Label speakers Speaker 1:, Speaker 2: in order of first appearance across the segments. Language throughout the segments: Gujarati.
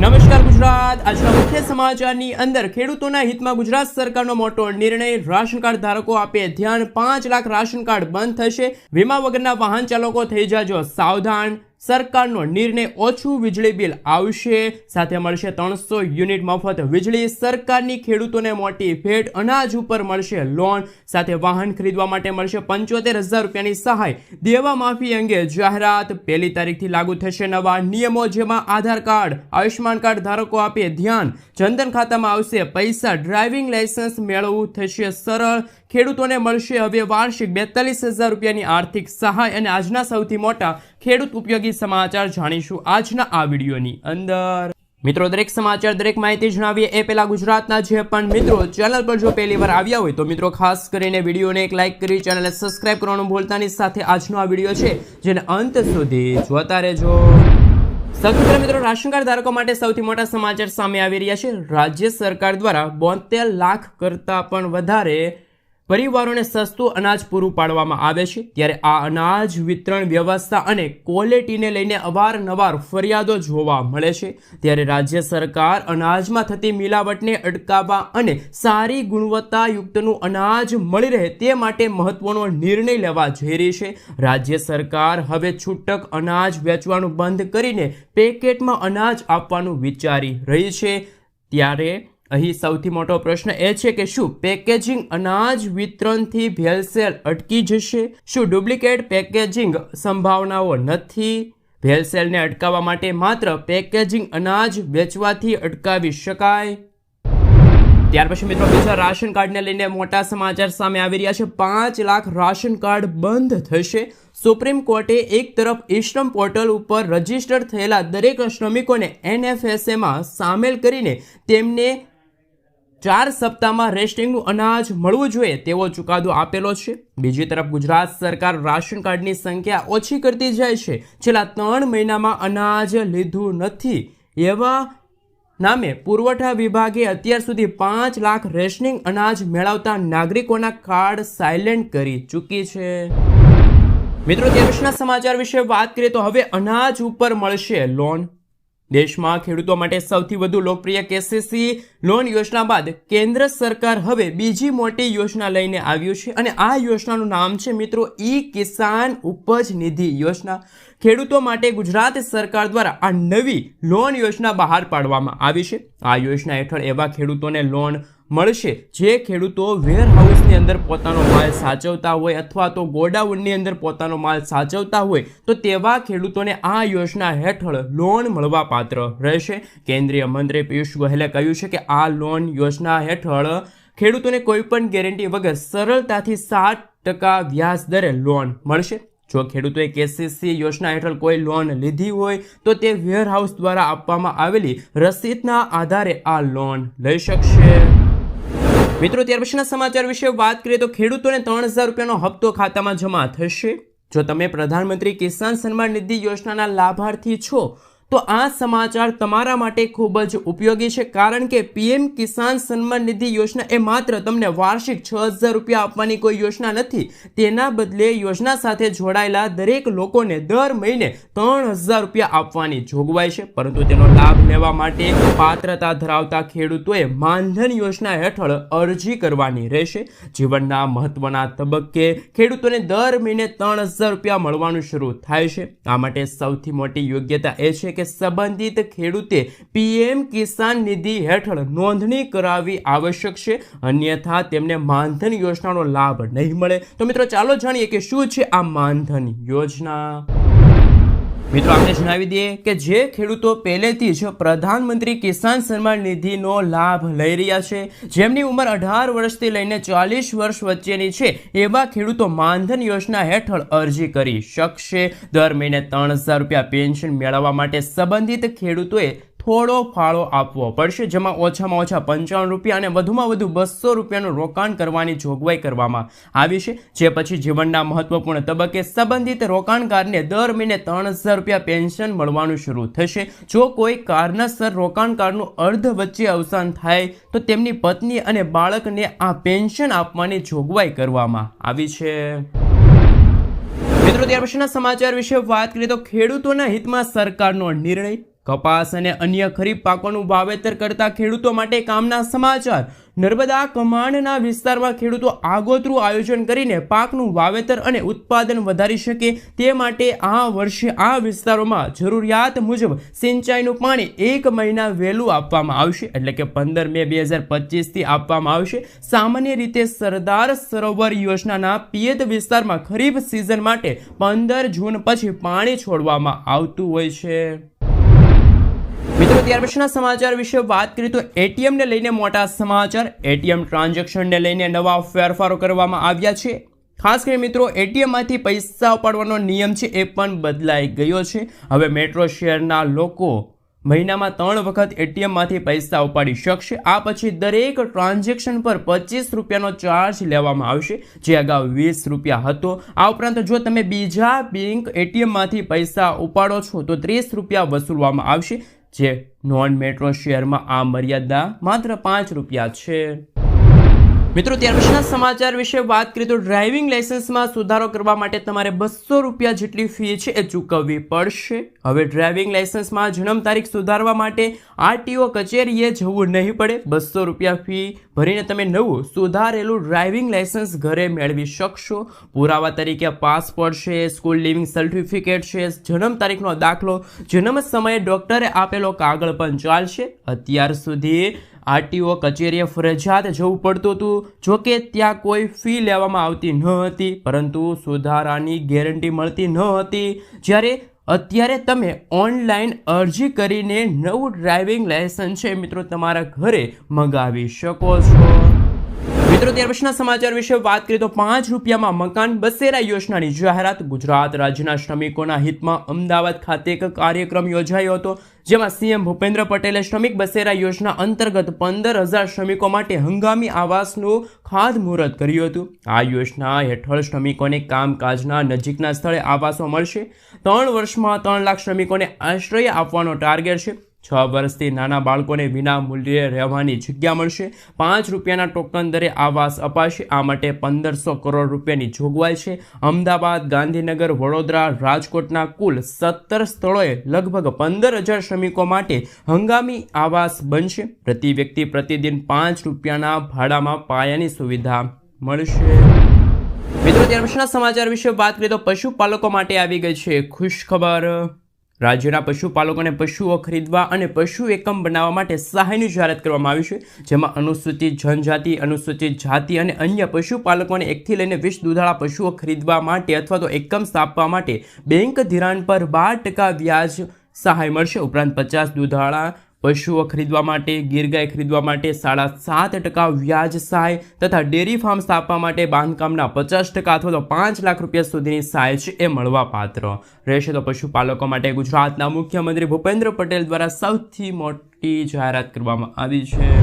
Speaker 1: નમસ્કાર ગુજરાત। આજના મુખ્ય સમાચારની અંદર ખેડૂતોના હિતમાં ગુજરાત સરકારનો મોટો નિર્ણય, રાશન કાર્ડ ધારકો આપે ધ્યાન, 5 લાખ રાશન કાર્ડ બંધ થશે, વીમા વગરના વાહન ચાલકો થઈ જાજો સાવધાન, સરકારનો નિર્ણય, ઓછું વીજળી બિલ આવશે, સાથે મળશે 300 યુનિટ મફત વીજળી, સરકારની ખેડૂતોને મોટી ભેટ, અનાજ ઉપર મળશે લોન, સાથે વાહન ખરીદવા માટે મળશે 75,000 રૂપિયાની સહાય, દેવા માફી અંગે જાહેરાત, 1 તારીખથી લાગુ થશે નવા નિયમો, જેમાં આધાર કાર્ડ, આયુષ્માન કાર્ડ ધારકો આપે ધ્યાન, જનધન ખાતામાં આવશે પૈસા, ડ્રાઇવિંગ લાયસન્સ મેળવવું થશે સરળ, ખેડૂતોને મળશે હવે વાર્ષિક 42,000 રૂપિયાની આર્થિક સહાય। અને આજના સૌથી મોટા ખેડૂત ઉપયોગી સમાચાર જાણીશું આજના આ વિડીયોની અંદર। મિત્રો, દરેક સમાચાર, દરેક માહિતી જણાવીએ એ પહેલા ગુજરાતના જે પણ મિત્રો ચેનલ પર જો પહેલી વાર આવ્યા હોય તો મિત્રો ખાસ કરીને વિડીયોને એક લાઇક કરી ચેનલને સબસ્ક્રાઇબ કરવાનું ભૂલતા નહીં। સાથે આજનો આ વિડીયો છે જેને અંત સુધી જોતા રહેજો। સૌથી પહેલા મિત્રો, રાશન કાર્ડ ધારકો માટે સૌથી મોટા સમાચાર સામે આવી રહ્યા છે। રાજ્ય સરકાર દ્વારા 72 લાખ કરતાં પણ વધારે પરિવારોને સસ્તું અનાજ પૂરું પાડવામાં આવે છે, ત્યારે આ અનાજ વિતરણ વ્યવસ્થા અને ક્વોલિટીને લઈને અવારનવાર ફરિયાદો જોવા મળે છે। ત્યારે રાજ્ય સરકાર અનાજમાં થતી મિલાવટને અટકાવવા અને સારી ગુણવત્તાયુક્તનું અનાજ મળી રહે તે માટે મહત્વનો નિર્ણય લેવા જઈ રહી છે। રાજ્ય સરકાર હવે છૂટક અનાજ વેચવાનું બંધ કરીને પેકેટમાં અનાજ આપવાનું વિચારી રહી છે। ત્યારે અહીં સૌથી મોટો પ્રશ્ન એ છે કે શું પેકેજિંગ અનાજ વિતરણથી ભેળસેળ અટકી જશે? શું ડુપ્લિકેટ પેકેજિંગ સંભાવનાઓ નથી? ભેળસેળને અટકાવવા માટે માત્ર પેકેજિંગ અનાજ વેચવાથી અટકાવી શકાય? ત્યાર પછી મિત્રો, બીજા રાશન કાર્ડને લઈને મોટા સમાચાર સામે આવી રહ્યા છે। 5 લાખ રાશન કાર્ડ બંધ થશે। સુપ્રીમ કોર્ટે એક તરફ ઈ-શ્રમ પોર્ટલ ઉપર રજીસ્ટર થયેલા દરેક શ્રમિકોને NFSAમાં સામેલ કરીને તેમને 4 સપ્તાહમાં રેશનિંગનું અનાજ મળવું જોઈએ તેવો ચુકાદો આપેલો છે। બીજી તરફ ગુજરાત સરકાર રાશન કાર્ડની સંખ્યા ઓછી કરતી જાય છે। છેલ્લા 3 મહિનામાં અનાજ લીધું નથી એવા નામે પુરવઠા વિભાગે અત્યાર સુધી 5 લાખ રેશનિંગ અનાજ મેળવતા નાગરિકોના કાર્ડ સાયલેન્ટ કરી ચૂકી છે। મિત્રો, ત્યાર પછીના સમાચાર વિશે વાત કરીએ તો હવે અનાજ ઉપર મળશે લોન। દેશમાં ખેડૂતો માટે સૌથી વધુ લોકપ્રિય KCC લોન યોજના બાદ કેન્દ્ર સરકાર હવે બીજી મોટી યોજના લઈને આવ્યું છે અને આ યોજનાનું નામ છે મિત્રો ઈ-કિસાન ઉપજ નિધિ યોજના। ખેડૂતો માટે ગુજરાત સરકાર દ્વારા આ નવી લોન યોજના બહાર પાડવામાં આવી છે। આ યોજના હેઠળ એવા ખેડૂતોને લોન મળશે જે ખેડૂતો વેરહાઉસની અંદર પોતાનો માલ સાચવતા હોય અથવા તો ગોડાઉનની અંદર પોતાનો માલ સાચવતા હોય તો તેવા ખેડૂતોને આ યોજના હેઠળ લોન મળવા પાત્ર રહેશે। કેન્દ્રીય મંત્રી પિયુષ ગોયલે કહ્યું છે કે આ લોન યોજના હેઠળ ખેડૂતોને કોઈ પણ ગેરંટી વગર સરળતાથી 7% વ્યાજ દરે લોન મળશે। જો ખેડૂતોએ KCC યોજના હેઠળ કોઈ લોન લીધી હોય તો તે વેરહાઉસ દ્વારા આપવામાં આવેલી રસીદના આધારે આ લોન લઈ શકશે। મિત્રો, ત્યાર પછીના સમાચાર વિશે વાત કરીએ તો ખેડૂતોને 3,000 રૂપિયાનો હપ્તો ખાતામાં જમા થશે। જો તમે પ્રધાનમંત્રી કિસાન સન્માન નિધિ યોજનાના લાભાર્થી છો તો આ સમાચાર તમારા માટે ખૂબ જ ઉપયોગી છે, કારણ કે PM કિસાન સન્માન નિધિ યોજના એ માત્ર તમને વાર્ષિક 6,000 રૂપિયા આપવાની કોઈ યોજના નથી। તેના બદલે યોજના સાથે જોડાયેલા દરેક લોકોને દર મહિને 3,000 રૂપિયા આપવાની જોગવાઈ છે, પરંતુ તેનો લાભ લેવા માટે પાત્રતા ધરાવતા ખેડૂતોએ માનધન યોજના હેઠળ અરજી કરવાની રહેશે। જીવનના મહત્વના તબક્કે ખેડૂતોને દર મહિને 3,000 રૂપિયા મળવાનું શરૂ થાય છે। આ માટે સૌથી મોટી યોગ્યતા એ છે કે સંબંધિત ખેડૂતે PM કિસાન નિધિ હેઠળ નોંધણી કરાવવી આવશ્યક છે, અન્યથા તેમને માનધન યોજનાનો લાભ નહીં મળે। તો મિત્રો, ચાલો જાણીએ કે શું છે આ માનધન યોજના। મિત્રો, આપણે જણાવી દઈએ કે જે ખેડૂતો પહેલેથી જ પ્રધાનમંત્રી કિસાન સન્માન નિધિનો લાભ લઈ રહ્યા છે, જેમની ઉંમર 18 વર્ષથી લઈને 40 વર્ષ વચ્ચેની છે, એવા ખેડૂતો માનધન યોજના હેઠળ અરજી કરી શકશે। દર મહિને 3,000 રૂપિયા પેન્શન મેળવવા માટે સંબંધિત ખેડૂતોએ થોડો ફાળો આપવો પડશે, જેમાં ઓછામાં ઓછા 55 રૂપિયા અને વધુમાં વધુ 200 રૂપિયાનું રોકાણ કરવાની જોગવાઈ કરવામાં આવી છે। જે પછી જીવનના મહત્વપૂર્ણ તબક્કે સંબંધિત રોકાણકારને દર મહિને 3,000 રૂપિયા પેન્શન મળવાનું શરૂ થશે। જો કોઈ કારણસર રોકાણકારનું અર્ધ વચ્ચે અવસાન થાય તો તેમની પત્ની અને બાળકને આ પેન્શન આપવાની જોગવાઈ કરવામાં આવી છે। મિત્રો, ત્યાર પછીના સમાચાર વિશે વાત કરીએ તો ખેડૂતોના હિતમાં સરકારનો નિર્ણય। કપાસ અને અન્ય ખરીફ પાકોનું વાવેતર કરતા ખેડૂતો માટે કામના સમાચાર. નર્મદા કમાન્ડના વિસ્તારમાં ખેડૂતો આગોતરું આયોજન કરીને પાકનું વાવેતર અને ઉત્પાદન વધારી શકે તે માટે આ વર્ષે આ વિસ્તારોમાં જરૂરિયાત મુજબ સિંચાઈનું પાણી 1 મહિના વહેલું આપવામાં આવશે, એટલે કે 15 મે 2025થી આપવામાં આવશે. સામાન્ય રીતે સરદાર સરોવર યોજનાના પિયત વિસ્તારમાં ખરીફ સિઝન માટે 15 જૂન પછી પાણી છોડવામાં આવતું હોય છે. મિત્રો, ત્યાર પછીના સમાચાર વિશે વાત કરીએ તો એટીએમને લઈને મોટા સમાચાર. એટીએમ ટ્રાન્ઝેક્શનને લઈને નવા ફેરફારો કરવામાં આવ્યા છે. ખાસ કરીને મિત્રો, એટીએમમાંથી પૈસા ઉપાડવાનો નિયમ છે એ પણ બદલાઈ ગયો છે. હવે મેટ્રો શહેરના લોકો મહિનામાં 3 વખત એટીએમમાંથી પૈસા ઉપાડી શકશે. આ પછી દરેક ટ્રાન્ઝેક્શન પર 25 રૂપિયાનો ચાર્જ લેવામાં આવશે, જે અગાઉ 20 રૂપિયા હતો. આ ઉપરાંત જો તમે બીજા બેંક એટીએમમાંથી પૈસા ઉપાડો છો તો 30 રૂપિયા વસૂલવામાં આવશે, જે નોન મેટ્રો શહેરમાં આ મર્યાદા માત્ર 5 રૂપિયા છે. મિત્રો, ત્યાર પછીના સમાચાર વિશે વાત કરીએ તો ડ્રાઇવિંગ લાયસન્સમાં સુધારો કરવા માટે તમારે 200 રૂપિયા જેટલી ફી છે એ ચૂકવવી પડશે. હવે ડ્રાઇવિંગ લાયસન્સમાં જન્મ તારીખ સુધારવા માટે આરટીઓ કચેરીએ જવું નહીં પડે. 200 રૂપિયા ફી ભરીને તમે નવું સુધારેલું ડ્રાઇવિંગ લાયસન્સ ઘરે મેળવી શકશો. પુરાવા તરીકે પાસપોર્ટ છે, સ્કૂલ લિવિંગ સર્ટિફિકેટ છે, જન્મ તારીખનો દાખલો, જન્મ સમયે ડોક્ટરે આપેલો કાગળ પણ ચાલશે. અત્યાર સુધી આરટીઓ કચેરીએ ફરજિયાત જવું પડતું હતું, જોકે ત્યાં કોઈ ફી લેવામાં આવતી ન હતી, પરંતુ સુધારાની ગેરંટી મળતી ન હતી. જ્યારે અત્યારે તમે ઓનલાઈન અરજી કરીને નવું ડ્રાઇવિંગ લાયસન્સ છે મિત્રો તમારા ઘરે મંગાવી શકો છો. મિત્રો, ત્યાર પછીના સમાચાર વિશે વાત કરીએ તો 5 રૂપિયામાં મકાન બસેરા યોજનાની જાહેરાત. ગુજરાત રાજ્યના શ્રમિકોના હિતમાં અમદાવાદ ખાતે એક કાર્યક્રમ યોજાયો હતો, જેમાં સીએમ ભૂપેન્દ્ર પટેલે શ્રમિક બસેરા યોજના અંતર્ગત 15,000 શ્રમિકો માટે હંગામી આવાસનું ખાતમુહૂર્ત કર્યું હતું. આ યોજના હેઠળ શ્રમિકોને કામકાજના નજીકના સ્થળે આવાસો મળશે. 3 વર્ષમાં 3 લાખ શ્રમિકોને આશ્રય આપવાનો ટાર્ગેટ છે. 6 વર્ષથી નાના બાળકોને વિના મૂલ્યે રહેવાની જગ્યા મળશે. 5 રૂપિયાના ટોકન દરે આવાસ અપાશે. આ માટે 1500 કરોડ રૂપિયાની જોગવાઈ છે. અમદાવાદ, ગાંધીનગર, વડોદરા, રાજકોટના કુલ 17 સ્થળોએ લગભગ 15,000 શ્રમિકો માટે હંગામી આવાસ બનશે. પ્રતિ વ્યક્તિ પ્રતિદિન 5 રૂપિયાના ભાડામાં પાયાની સુવિધા મળશે. મિત્રો, ત્યાર પછીના સમાચાર વિશે વાત કરીએ તો પશુપાલકો માટે આવી ગઈ છે ખુશખબર. રાજ્યના પશુપાલકોને પશુઓ ખરીદવા અને પશુ એકમ બનાવવા માટે સહાયની જાહેરાત કરવામાં આવી છે, જેમાં અનુસૂચિત જનજાતિ, અનુસૂચિત જાતિ અને અન્ય પશુપાલકોને 1 થી લઈને 20 દૂધાળા પશુઓ ખરીદવા માટે અથવા તો એકમ સ્થાપવા માટે બેંક ધિરાણ પર 12% વ્યાજ સહાય મળશે. ઉપરાંત 50 દૂધાળા પશુઓ ખરીદવા માટે, ગીર ગાય ખરીદવા માટે 7.5% વ્યાજ સહાય તથા ડેરી ફાર્મ સ્થાપવા માટે બાંધકામના 50% અથવા તો 5 લાખ રૂપિયા સુધીની સહાય છે એ મળવા પાત્ર રહેશે. તો પશુપાલકો માટે ગુજરાતના મુખ્યમંત્રી ભૂપેન્દ્ર પટેલ દ્વારા સૌથી મોટી જાહેરાત કરવામાં આવી છે.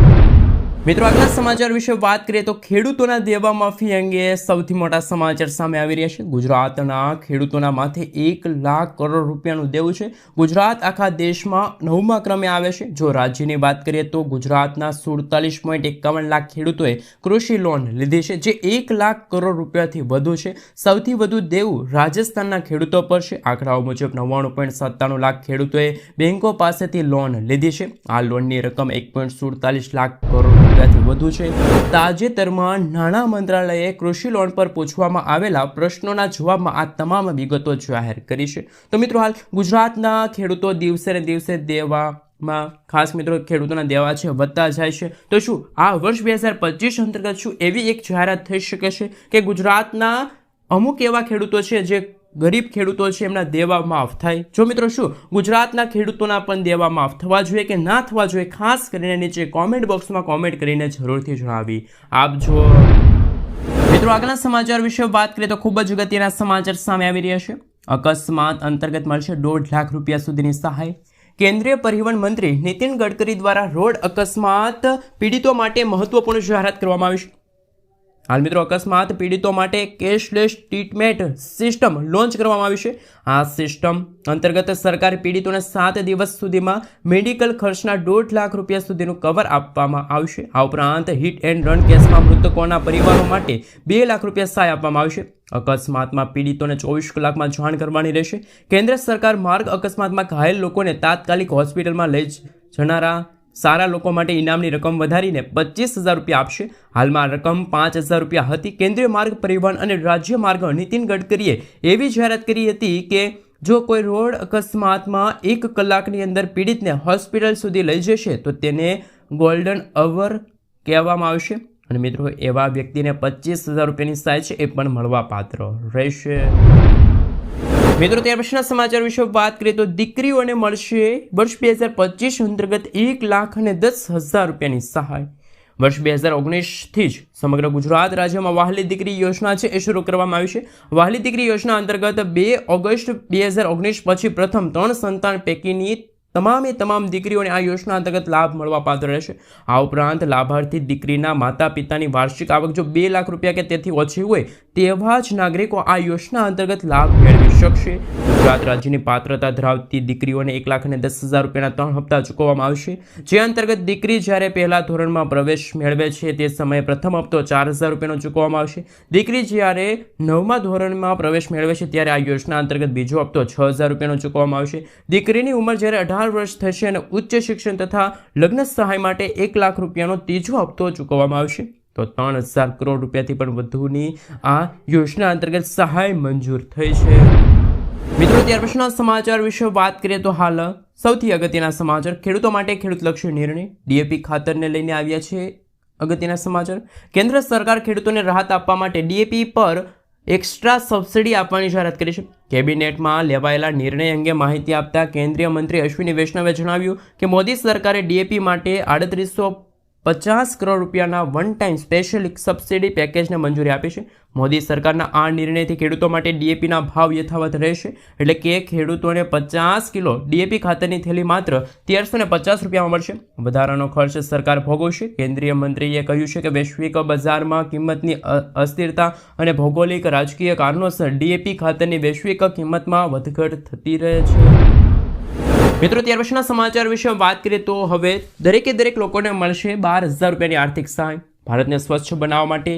Speaker 1: મિત્રો, આગળના સમાચાર વિશે વાત કરીએ તો ખેડૂતોના દેવા માફી અંગે સૌથી મોટા સમાચાર સામે આવી રહ્યા છે. ગુજરાતના ખેડૂતોના માથે 1 લાખ કરોડ રૂપિયાનું દેવું છે. ગુજરાત આખા દેશમાં 9મા ક્રમે આવે છે. જો રાજ્યની વાત કરીએ તો ગુજરાતના 47.51 લાખ ખેડૂતોએ કૃષિ લોન લીધી છે, જે 1 લાખ કરોડ રૂપિયાથી વધુ છે. સૌથી વધુ દેવું રાજસ્થાનના ખેડૂતો પર છે. આંકડાઓ મુજબ 99.97 લાખ ખેડૂતોએ બેંકો પાસેથી લોન લીધી છે. આ લોનની રકમ 1.47 લાખ કરોડ વધુ છે. તાજેતરમાં નાણાં મંત્રાલયે કૃષિ લોન પર પૂછવામાં આવેલા પ્રશ્નોના જવાબમાં આ તમામ વિગતો જાહેર કરી છે. તો મિત્રો, હાલ ગુજરાતના ખેડૂતો દિવસે ને દિવસે દેવામાં ખાસ મિત્રો ખેડૂતોના દેવા છે વધતા જાય છે. તો શું આ વર્ષ 2025 અંતર્ગત શું એવી એક જાહેરાત થઈ શકે છે કે ગુજરાતના અમુક એવા ખેડૂતો છે જે ગરીબ ખેડૂતો છે એમના દેવા માફ થાય? જો મિત્રો, શું ગુજરાતના ખેડૂતોના પણ દેવા માફ થવા જોઈએ કે ના થવા જોઈએ? ખાસ કરીને નીચે કોમેન્ટ બોક્સમાં કોમેન્ટ કરીને જરૂરથી જણાવી આપજો. મિત્રો, આગળના સમાચાર વિશે વાત કરીએ તો ખૂબ જ અગત્યના સમાચાર સામે આવી રહ્યા છે. અકસ્માત અંતર્ગત મળશે 1.5 લાખ રૂપિયા સુધીની સહાય. કેન્દ્રીય પરિવહન મંત્રી નીતિન ગડકરી દ્વારા રોડ અકસ્માત પીડિતો માટે મહત્વપૂર્ણ જાહેરાત કરવામાં આવી છે. હાલ મિત્રો, અકસ્માત પીડિતો માટે કેશલેસ ટ્રીટમેન્ટ સિસ્ટમ લોન્ચ કરવામાં આવી છે. આ સિસ્ટમ અંતર્ગત સરકાર પીડિતોને 7 દિવસ સુધીમાં મેડિકલ ખર્ચના 1.5 લાખ રૂપિયા સુધીનું કવર આપવામાં આવશે. આ ઉપરાંત હિટ એન્ડ રન કેસમાં મૃતકોના પરિવારો માટે 2 લાખ રૂપિયા સહાય આપવામાં આવશે. અકસ્માતમાં પીડિતોને 24 કલાકમાં જાણ કરવાની રહેશે. કેન્દ્ર સરકાર માર્ગ અકસ્માતમાં ઘાયલ લોકોને તાત્કાલિક હોસ્પિટલમાં લઈ જનારા સારા લોકો માટે ઇનામની રકમ વધારીને 25,000 રૂપિયા આપશે. હાલમાં રકમ 5,000 રૂપિયા હતી. કેન્દ્રીય માર્ગ પરિવહન અને રાજ્ય માર્ગ નીતિન ગડકરીએ એવી જાહેરાત કરી હતી કે જો કોઈ રોડ અકસ્માતમાં 1 કલાકની અંદર પીડિતને હોસ્પિટલ સુધી લઈ જશે તો તેને ગોલ્ડન અવર કહેવામાં આવશે. અને મિત્રો એવા વ્યક્તિને 25,000 રૂપિયાની સહાય છે એ પણ મળવાપાત્ર રહેશે. મિત્રો ત્યાર પછીના સમાચાર વિશે વાત કરીએ તો દીકરીઓને મળશે વર્ષ 2025 અંતર્ગત 1,10,000 રૂપિયાની સહાય. વર્ષ 2019થી જ સમગ્ર ગુજરાત રાજ્યમાં વહાલી દીકરી યોજના છે એ શરૂ કરવામાં આવી છે. વહાલી દીકરી યોજના અંતર્ગત 2 ઓગસ્ટ 2019 પછી પ્રથમ 3 સંતાન પૈકીની તમામ દીકરીઓને આ યોજના અંતર્ગત લાભ મળવાપાત્ર રહેશે. આ ઉપરાંત લાભાર્થી દીકરીના માતા પિતાની વાર્ષિક આવક જો 2 લાખ રૂપિયા કે તેથી ઓછી હોય તેવા જ નાગરિકો આ યોજના અંતર્ગત લાભ મેળવી શકશે. ગુજરાત રાજ્યની પાત્રતા ધરાવતી દીકરીઓને 1,10,000 રૂપિયાના 3 હપ્તા ચૂકવવામાં આવશે. જે અંતર્ગત દીકરી જ્યારે પહેલા ધોરણમાં પ્રવેશ મેળવે છે તે સમયે પ્રથમ હપ્તો 4,000 રૂપિયાનો ચૂકવવામાં આવશે. દીકરી જ્યારે 9મા ધોરણમાં પ્રવેશ મેળવે છે ત્યારે આ યોજના અંતર્ગત બીજો હપ્તો 6,000 રૂપિયાનો ચૂકવવામાં આવશે. દીકરીની ઉંમર જ્યારે 18 વર્ષ થશે અને ઉચ્ચ શિક્ષણ તથા લગ્ન સહાય માટે 1 લાખ રૂપિયાનો ત્રીજો હપ્તો ચૂકવવામાં આવશે. તો 3,000 કરોડ રૂપિયાથી પણ વધુની આ યોજના અંતર્ગત સહાય મંજૂર થઈ છે. મિત્રો ત્યાર પછીના સમાચાર વિશે વાત કરીએ તો હાલ સૌથી અગત્યના સમાચાર ખેડૂતો માટે ખેડૂતલક્ષી નિર્ણય ડીએપી ખાતરને લઈને આવ્યા છે. અગત્યના સમાચાર કેન્દ્ર સરકાર ખેડૂતોને રાહત આપવા માટે ડીએપી પર એક્સ્ટ્રા સબસિડી આપવાની જાહેરાત કરી છે. કેબિનેટમાં લેવાયેલા નિર્ણય અંગે માહિતી આપતા કેન્દ્રીય મંત્રી અશ્વિની વૈષ્ણવે જણાવ્યું કે મોદી સરકારે ડીએપી માટે 3,850 કરોડ રૂપિયાના વન ટાઈમ સ્પેશિયલ સબસિડી પેકેજને મંજૂરી આપી છે. મોદી સરકારના આ નિર્ણયથી ખેડૂતો માટે ડીએપીના ભાવ યથાવત રહેશે. એટલે કે ખેડૂતોને 50 કિલો ડીએપી ખાતરની થેલી માત્ર 1,350 રૂપિયામાં મળશે. વધારાનો ખર્ચ સરકાર ભોગવશે. કેન્દ્રીય મંત્રીએ કહ્યું છે કે વૈશ્વિક બજારમાં કિંમતની અસ્થિરતા અને ભૌગોલિક રાજકીય કારણોસર ડીએપી ખાતરની વૈશ્વિક કિંમતમાં વધઘટ થતી રહે છે. મિત્રો ત્યાર પછીના સમાચાર વિશે વાત કરીએ તો હવે દરેક લોકોને મળશે 12,000 રૂપિયાની આર્થિક સહાય. ભારતને સ્વચ્છ બનાવવા માટે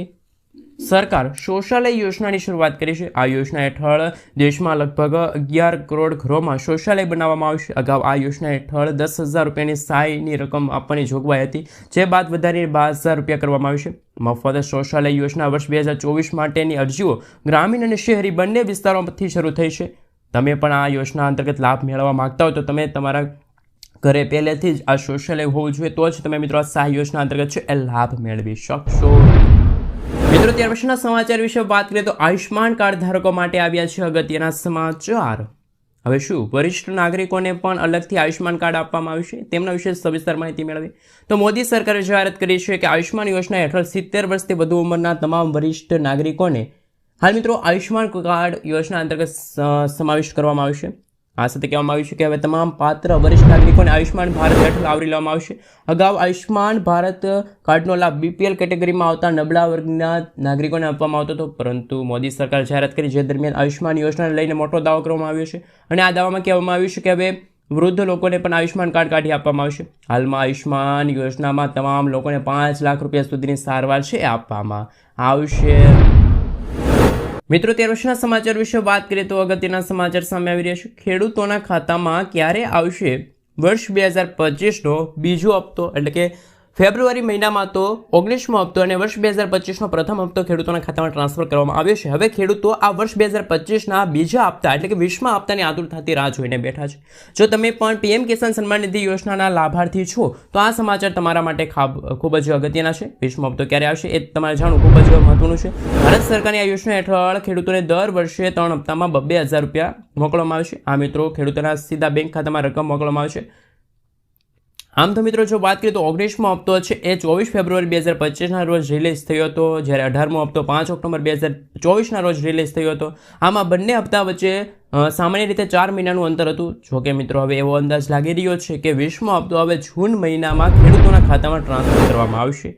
Speaker 1: સરકાર શૌચાલય યોજનાની શરૂઆત કરી છે. આ યોજના હેઠળ દેશમાં લગભગ 11 કરોડ ઘરોમાં શૌચાલય બનાવવામાં આવશે. અગાઉ આ યોજના હેઠળ 10,000 રૂપિયાની સહાયની રકમ આપવાની જોગવાઈ હતી, જે બાદ વધારીને 12,000 રૂપિયા કરવામાં આવશે. મફત શૌચાલય યોજના વર્ષ 2024 માટેની અરજીઓ ગ્રામીણ અને શહેરી બંને વિસ્તારોમાંથી શરૂ થઈ છે. તમે પણ આ યોજના અંતર્ગત લાભ મેળવવા માંગતા હો તો તમે તમારા ઘરે પહેલેથી જ આ શૌચાલય હોવું જોઈએ, તો જ તમે મિત્રો આ સહાય યોજના અંતર્ગત છે એ લાભ મેળવી શકશો. મિત્રો ત્યાર પછીના સમાચાર વિશે વાત કરીએ તો આયુષ્માન કાર્ડ ધારકો માટે આવ્યા છે અગત્યના સમાચાર. હવે શું વરિષ્ઠ નાગરિકોને પણ અલગથી આયુષ્માન કાર્ડ આપવામાં આવ્યું છે તેમના વિશે સવિસ્તર માહિતી મેળવી તો મોદી સરકારે જાહેરાત કરી છે કે આયુષ્માન યોજના હેઠળ 70 વર્ષથી વધુ ઉંમરના તમામ વરિષ્ઠ નાગરિકોને હાલ મિત્રો આયુષ્માન કાર્ડ યોજના અંતર્ગત સમાવિષ્ટ કરવામાં આવશે. આ સાથે કહેવામાં આવ્યું છે કે હવે તમામ પાત્ર વરિષ્ઠ નાગરિકોને આયુષ્માન ભારત હેઠળ આવરી લેવામાં આવશે. અગાઉ આયુષ્માન ભારત કાર્ડનો લાભ બીપીએલ કેટેગરીમાં આવતા નબળા વર્ગના નાગરિકોને આપવામાં આવતો હતો, પરંતુ મોદી સરકાર જાહેરાત કરી જે દરમિયાન આયુષ્માન યોજનાને લઈને મોટો દાવો કરવામાં આવ્યો છે. અને આ દાવામાં કહેવામાં આવ્યું છે કે હવે વૃદ્ધ લોકોને પણ આયુષ્માન કાર્ડ કાઢી આપવામાં આવશે. હાલમાં આયુષ્માન યોજનામાં તમામ લોકોને 5 લાખ રૂપિયા સુધીની સારવાર છે એ આપવામાં આવશે. મિત્રો ત્યાર પછીના સમાચાર વિશે વાત કરીએ તો અગત્યના સમાચાર સામે આવી રહ્યા છે. ખેડૂતોના ખાતામાં ક્યારે આવશે વર્ષ 2025નો બીજો હપ્તો, એટલે કે ફેબ્રુઆરી મહિનામાં તો 19મો હપ્તો અને વર્ષ 2025નો પ્રથમ હપ્તો ખેડૂતોના ખાતામાં ટ્રાન્સફર કરવામાં આવ્યો છે. હવે ખેડૂતો આ વર્ષ 2025ના બીજા હપ્તા એટલે કે 20મા હપ્તાની આતુરતાથી રાહ જોઈને બેઠા છે. જો તમે પણ પીએમ કિસાન સન્માન નિધિ યોજનાના લાભાર્થી છો તો આ સમાચાર તમારા માટે ખૂબ જ અગત્યના છે. 20મો હપ્તો ક્યારે આવશે એ તમારે જાણવું ખૂબ જ મહત્વનું છે. ભારત સરકારની આ યોજના હેઠળ ખેડૂતોને દર વર્ષે 3 હપ્તામાં 2,000 રૂપિયા મોકલવામાં આવશે. આ મિત્રો ખેડૂતોના સીધા બેંક ખાતામાં રકમ મોકલવામાં આવશે. આમ તો મિત્રો જો વાત કરીએ તો 19મો હપ્તો છે એ 24 ફેબ્રુઆરી 2025ના રોજ રિલીઝ થયો હતો, જ્યારે 18મો હપ્તો 5 ઓક્ટોબર 2024ના રોજ રિલીઝ થયો હતો. આમાં બંને હપ્તા વચ્ચે સામાન્ય રીતે 4 મહિનાનું અંતર હતું. જોકે મિત્રો હવે એવો અંદાજ લાગી રહ્યો છે કે 20મો હપ્તો હવે જૂન મહિનામાં ખેડૂતોના ખાતામાં ટ્રાન્સફર કરવામાં આવશે.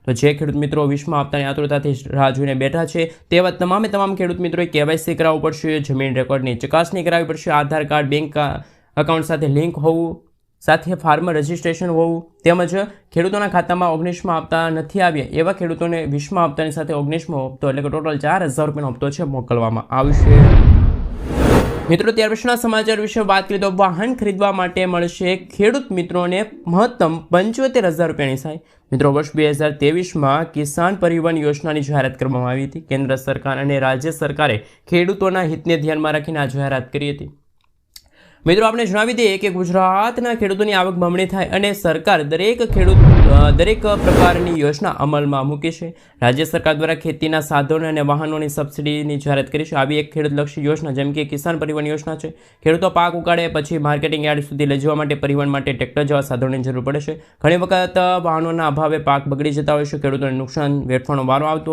Speaker 1: તો જે ખેડૂત મિત્રો 20મા હપ્તાની આતુરતાથી રાહ જોઈને બેઠા છે તેવા તમામ ખેડૂત મિત્રોએ કેવાયસી કરાવવું પડશે, જમીન રેકોર્ડની ચકાસણી કરાવવી પડશે, આધાર કાર્ડ બેંક એકાઉન્ટ સાથે લિંક હોવું સાથે ફાર્મર રજિસ્ટ્રેશન હોવું તેમજ ખેડૂતોના ખાતામાં 19મા હપ્તા નથી આવ્યા એવા ખેડૂતોને 20મા હપ્તાની સાથે 19મો હપ્તો એટલે કે ટોટલ 4,000 રૂપિયાનો હપ્તો છે મોકલવામાં આવશે. મિત્રો, ત્યાર પછીના સમાચાર વિશે વાત કરીએ તો વાહન ખરીદવા માટે મળશે ખેડૂત મિત્રોને મહત્તમ 75,000 રૂપિયાની સહાય. મિત્રો, વર્ષ 2023માં કિસાન પરિવહન યોજનાની જાહેરાત કરવામાં આવી હતી. કેન્દ્ર સરકાર અને રાજ્ય સરકારે ખેડૂતોના હિતને ધ્યાનમાં રાખીને આ જાહેરાત કરી હતી. મિત્રો, આપણે જણાવી દઈએ કે ગુજરાતના ખેડૂતોની આવક બમણી થાય અને સરકાર દરેક પ્રકારની યોજના અમલમાં મૂકી છે. રાજ્ય સરકાર દ્વારા ખેતીના સાધનો અને વાહનોની સબસિડીની જાહેરાત કરી છે. આવી એક ખેડૂતલક્ષી યોજના જેમ કે કિસાન પરિવહન યોજના છે. ખેડૂતો પાક ઉગાડે પછી માર્કેટિંગ યાર્ડ સુધી લઈ જવા માટે પરિવહન માટે ટ્રેક્ટર જેવા સાધનોની જરૂર પડે છે. ઘણી વખત વાહનોના અભાવે પાક બગડી જતા હોય છે. ખેડૂતોને નુકસાન વેઠવાનો વારો આવતો